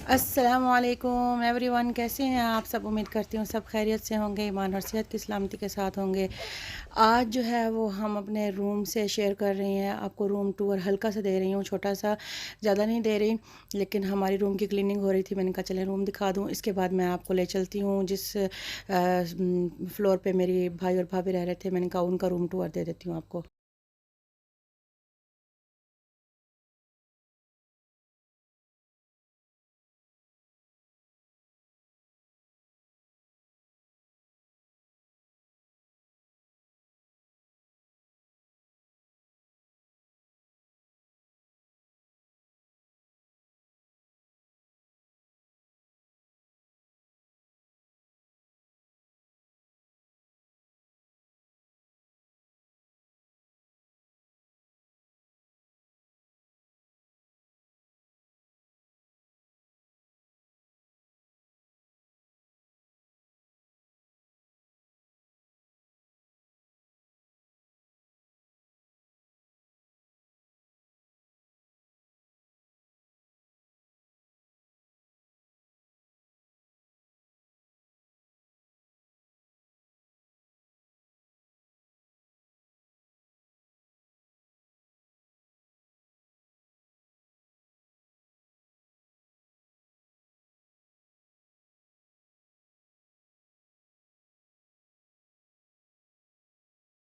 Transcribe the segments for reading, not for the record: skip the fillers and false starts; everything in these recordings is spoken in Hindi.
अस्सलामुअलैकुम एवरीवन, कैसे हैं आप सब। उम्मीद करती हूँ सब खैरियत से होंगे, ईमान और सेहत की सलामती के साथ होंगे। आज जो है वो हम अपने रूम से शेयर कर रही हैं, आपको रूम टूर हल्का सा दे रही हूँ, छोटा सा, ज़्यादा नहीं दे रही। लेकिन हमारी रूम की क्लीनिंग हो रही थी, मैंने कहा चले रूम दिखा दूँ। इसके बाद मैं आपको ले चलती हूँ जिस फ्लोर पे मेरी भाई और भाभी रह रहे थे, मैंने कहा उनका रूम टूर दे देती हूँ आपको।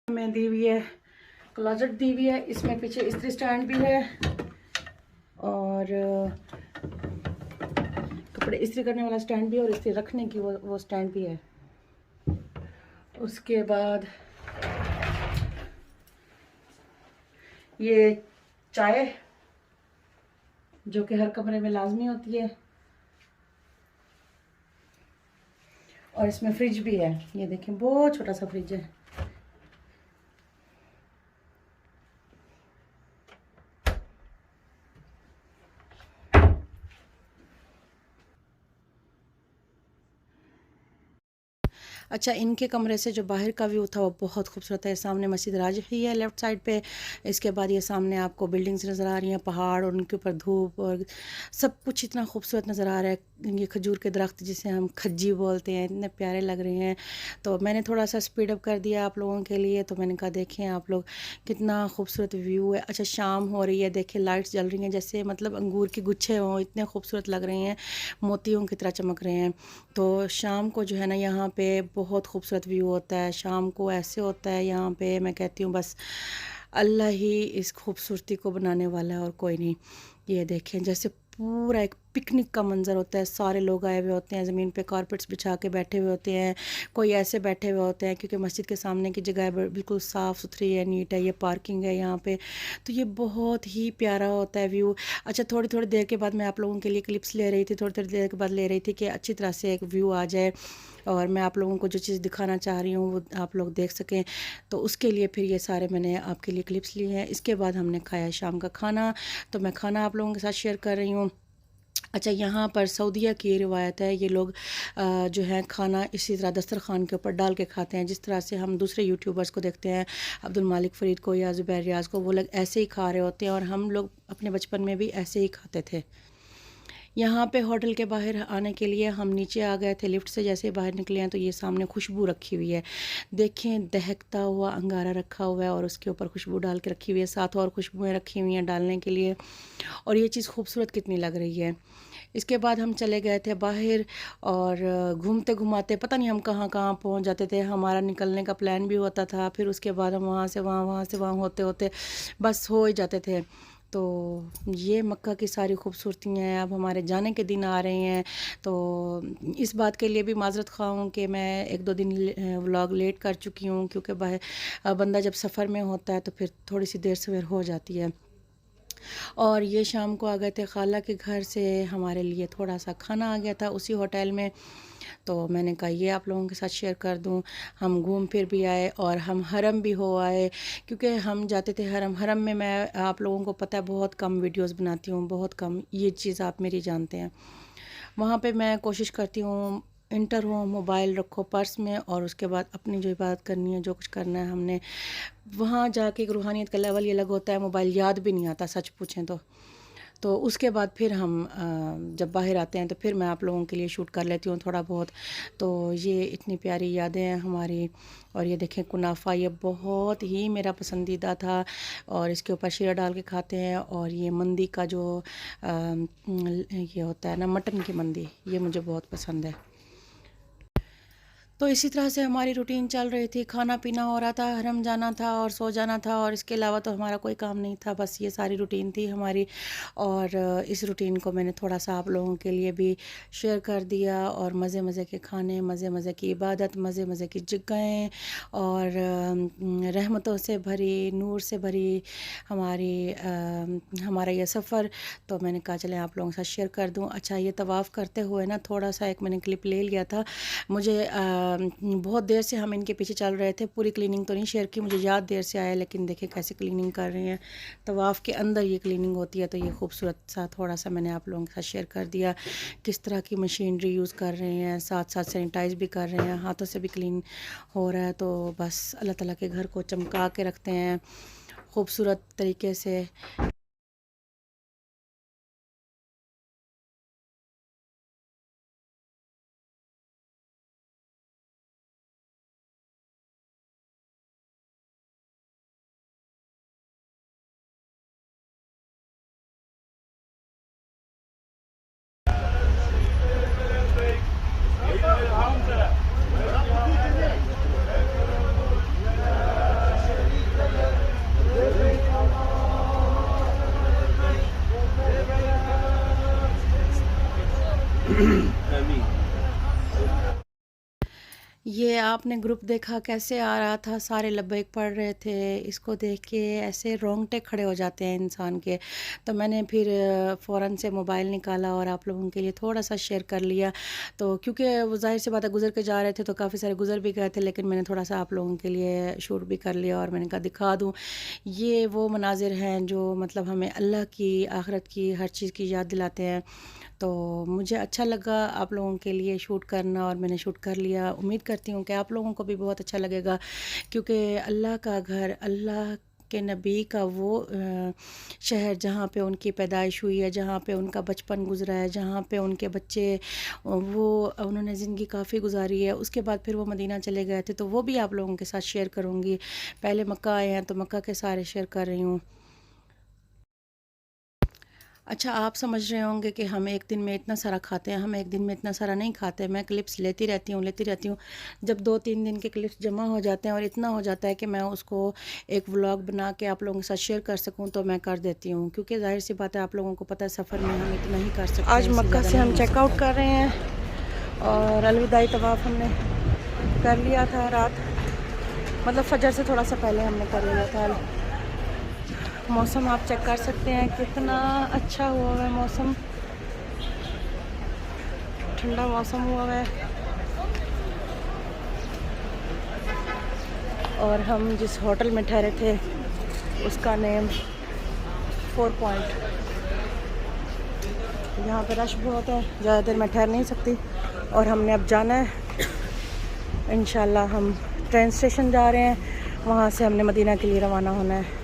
में दी हुई है, क्लोजेट दी हुई है, इसमें पीछे इस्त्री स्टैंड भी है और कपड़े इस्त्री करने वाला स्टैंड भी है और इस्त्री रखने की वो स्टैंड भी है। उसके बाद ये चाय जो कि हर कमरे में लाजमी होती है, और इसमें फ्रिज भी है। ये देखें, बहुत छोटा सा फ्रिज है। अच्छा, इनके कमरे से जो बाहर का व्यू था वो बहुत खूबसूरत है। सामने मस्जिद राजही है लेफ़्ट साइड पे। इसके बाद ये सामने आपको बिल्डिंग्स नज़र आ रही हैं, पहाड़ और उनके ऊपर धूप, और सब कुछ इतना खूबसूरत नज़र आ रहा है। ये खजूर के दरख्त जिसे हम खज्जी बोलते हैं, इतने प्यारे लग रहे हैं। तो मैंने थोड़ा सा स्पीड अप कर दिया आप लोगों के लिए। तो मैंने कहा देखें आप लोग कितना खूबसूरत व्यू है। अच्छा, शाम हो रही है, देखें लाइट्स जल रही हैं जैसे मतलब अंगूर के गुच्छे हों, इतने खूबसूरत लग रहे हैं, मोतियों की तरह चमक रहे हैं। तो शाम को जो है ना यहाँ पे बहुत खूबसूरत व्यू होता है। शाम को ऐसे होता है यहाँ पे, मैं कहती हूँ बस अल्लाह ही इस खूबसूरती को बनाने वाला है और कोई नहीं। ये देखें जैसे पूरा एक पिकनिक का मंजर होता है। सारे लोग आए हुए होते हैं, ज़मीन पे कारपेट्स बिछा के बैठे हुए होते हैं, कोई ऐसे बैठे हुए होते हैं क्योंकि मस्जिद के सामने की जगह बिल्कुल साफ़ सुथरी है, नीट है। ये पार्किंग है यहाँ पे। तो ये बहुत ही प्यारा होता है व्यू। अच्छा, थोड़ी थोड़ी देर के बाद मैं आप लोगों के लिए क्लिप्स ले रही थी, थोड़ी थोड़ी देर के बाद ले रही थी कि अच्छी तरह से एक व्यू आ जाए और मैं आप लोगों को जो चीज़ दिखाना चाह रही हूँ वो आप लोग देख सकें। तो उसके लिए फिर ये सारे मैंने आपके लिए क्लिप्स लिए हैं। इसके बाद हमने खाया शाम का खाना, तो मैं खाना आप लोगों के साथ शेयर कर रही हूँ। अच्छा, यहाँ पर सऊदीया की रिवायत है, ये लोग जो है खाना इसी तरह दस्तरखान के ऊपर डाल के खाते हैं, जिस तरह से हम दूसरे यूट्यूबर्स को देखते हैं, अब्दुल मालिक फ़रीद को या ज़ुबैर रियाज़ को, वो लोग ऐसे ही खा रहे होते हैं और हम लोग अपने बचपन में भी ऐसे ही खाते थे। यहाँ पे होटल के बाहर आने के लिए हम नीचे आ गए थे लिफ्ट से। जैसे ही बाहर निकले हैं तो ये सामने खुशबू रखी हुई है, देखें दहकता हुआ अंगारा रखा हुआ है और उसके ऊपर खुशबू डाल के रखी हुई है, साथ और खुशबुएँ रखी हुई हैं डालने के लिए। और ये चीज़ खूबसूरत कितनी लग रही है। इसके बाद हम चले गए थे बाहर और घूमते घुमाते पता नहीं हम कहाँ कहाँ पहुँच जाते थे। हमारा निकलने का प्लान भी होता था, फिर उसके बाद हम वहाँ से वहाँ, वहाँ से वहाँ होते होते बस हो ही जाते थे। तो ये मक्का की सारी खूबसूरतियाँ हैं। अब हमारे जाने के दिन आ रहे हैं, तो इस बात के लिए भी माज़रत ख़्वाह हूँ कि मैं 1-2 दिन व्लॉग लेट कर चुकी हूँ, क्योंकि बंदा जब सफ़र में होता है तो फिर थोड़ी सी देर सवेर हो जाती है। और ये शाम को आ गए थे खाला के घर से, हमारे लिए थोड़ा सा खाना आ गया था उसी होटल में। तो मैंने कहा ये आप लोगों के साथ शेयर कर दूं। हम घूम फिर भी आए और हम हरम भी हो आए, क्योंकि हम जाते थे हरम। हरम में मैं आप लोगों को पता है बहुत कम वीडियोस बनाती हूँ, बहुत कम, ये चीज़ आप मेरी जानते हैं। वहाँ पे मैं कोशिश करती हूँ इंटर हो, मोबाइल रखो पर्स में, और उसके बाद अपनी जो इबादत करनी है, जो कुछ करना है हमने, वहाँ जाके एक रूहानियत का लेवल ये अलग होता है, मोबाइल याद भी नहीं आता सच पूछें तो। तो उसके बाद फिर हम जब बाहर आते हैं तो फिर मैं आप लोगों के लिए शूट कर लेती हूँ थोड़ा बहुत। तो ये इतनी प्यारी यादें हैं हमारी। और ये देखें कुनाफा, ये बहुत ही मेरा पसंदीदा था और इसके ऊपर शीरा डाल के खाते हैं। और ये मंदी का जो ये होता है ना, मटन की मंदी, ये मुझे बहुत पसंद है। तो इसी तरह से हमारी रूटीन चल रही थी, खाना पीना हो रहा था, हरम जाना था और सो जाना था, और इसके अलावा तो हमारा कोई काम नहीं था। बस ये सारी रूटीन थी हमारी। और इस रूटीन को मैंने थोड़ा सा आप लोगों के लिए भी शेयर कर दिया। और मज़े मज़े के खाने, मज़े मज़े की इबादत, मज़े मज़े की जगहें, और रहमतों से भरी, नूर से भरी हमारा ये सफ़र। तो मैंने कहा चले आप लोगों के साथ शेयर कर दूँ। अच्छा, ये तवाफ़ करते हुए ना थोड़ा सा एक मैंने क्लिप ले लिया था। मुझे बहुत देर से हम इनके पीछे चल रहे थे, पूरी क्लीनिंग तो नहीं शेयर की, मुझे याद देर से आया, लेकिन देखें कैसे क्लीनिंग कर रहे हैं। तवाफ़ के अंदर ये क्लीनिंग होती है। तो ये खूबसूरत सा थोड़ा सा मैंने आप लोगों के साथ शेयर कर दिया, किस तरह की मशीनरी यूज़ कर रहे हैं, साथ साथ सैनिटाइज़ भी कर रहे हैं, हाथों से भी क्लीन हो रहा है। तो बस अल्लाह ताला के घर को चमका के रखते हैं खूबसूरत तरीके से। ये आपने ग्रुप देखा कैसे आ रहा था, सारे लब्बैक पढ़ रहे थे। इसको देख के ऐसे रोंगटे खड़े हो जाते हैं इंसान के। तो मैंने फिर फ़ौरन से मोबाइल निकाला और आप लोगों के लिए थोड़ा सा शेयर कर लिया। तो क्योंकि वो ज़ाहिर सी बात है, गुज़र के जा रहे थे तो काफ़ी सारे गुज़र भी गए थे, लेकिन मैंने थोड़ा सा आप लोगों के लिए शूट भी कर लिया। और मैंने कहा दिखा दूँ, ये वो मनाजिर हैं जो मतलब हमें अल्लाह की, आखिरत की, हर चीज़ की याद दिलाते हैं। तो मुझे अच्छा लगा आप लोगों के लिए शूट करना, और मैंने शूट कर लिया। उम्मीद करती हूँ कि आप लोगों को भी बहुत अच्छा लगेगा, क्योंकि अल्लाह का घर, अल्लाह के नबी का वो शहर जहाँ पे उनकी पैदाइश हुई है, जहाँ पे उनका बचपन गुजरा है, जहाँ पे उनके बच्चे, वो उन्होंने ज़िंदगी काफ़ी गुजारी है। उसके बाद फिर वो मदीना चले गए थे, तो वो भी आप लोगों के साथ शेयर करूँगी। पहले मक्का आए हैं तो मक्का के सारे शेयर कर रही हूँ। अच्छा, आप समझ रहे होंगे कि हम एक दिन में इतना सारा खाते हैं। हम एक दिन में इतना सारा नहीं खाते। मैं क्लिप्स लेती रहती हूँ। जब 2-3 दिन के क्लिप्स जमा हो जाते हैं और इतना हो जाता है कि मैं उसको एक व्लॉग बना के आप लोगों के साथ शेयर कर सकूँ, तो मैं कर देती हूँ। क्योंकि ज़ाहिर सी बात है, आप लोगों को पता है सफ़र में हम इतना ही कर सकते हैं। आज मक्का से हम चेकआउट कर रहे हैं और अलविदाई तवाफ़ हमने कर लिया था रात, मतलब फ़जर से थोड़ा सा पहले हमने कर लिया था। मौसम आप चेक कर सकते हैं कितना अच्छा हुआ है मौसम, ठंडा मौसम हुआ है। और हम जिस होटल में ठहरे थे उसका नेम 4 पॉइंट। यहाँ पे रश बहुत है, ज़्यादा देर मैं ठहर नहीं सकती। और हमने अब जाना है, इंशाल्लाह हम ट्रेन स्टेशन जा रहे हैं, वहाँ से हमने मदीना के लिए रवाना होना है।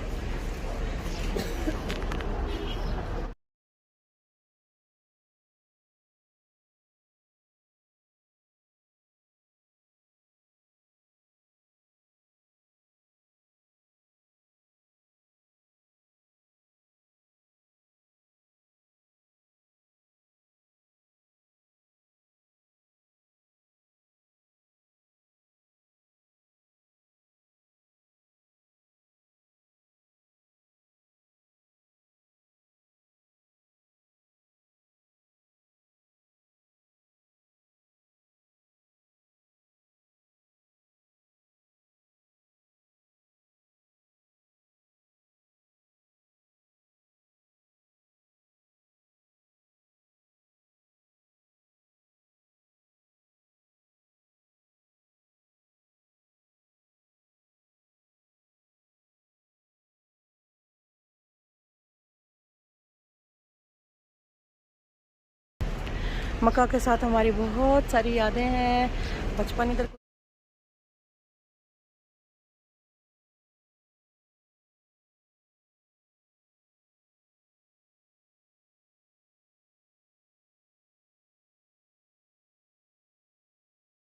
मक्का के साथ हमारी बहुत सारी यादें हैं, बचपन इधर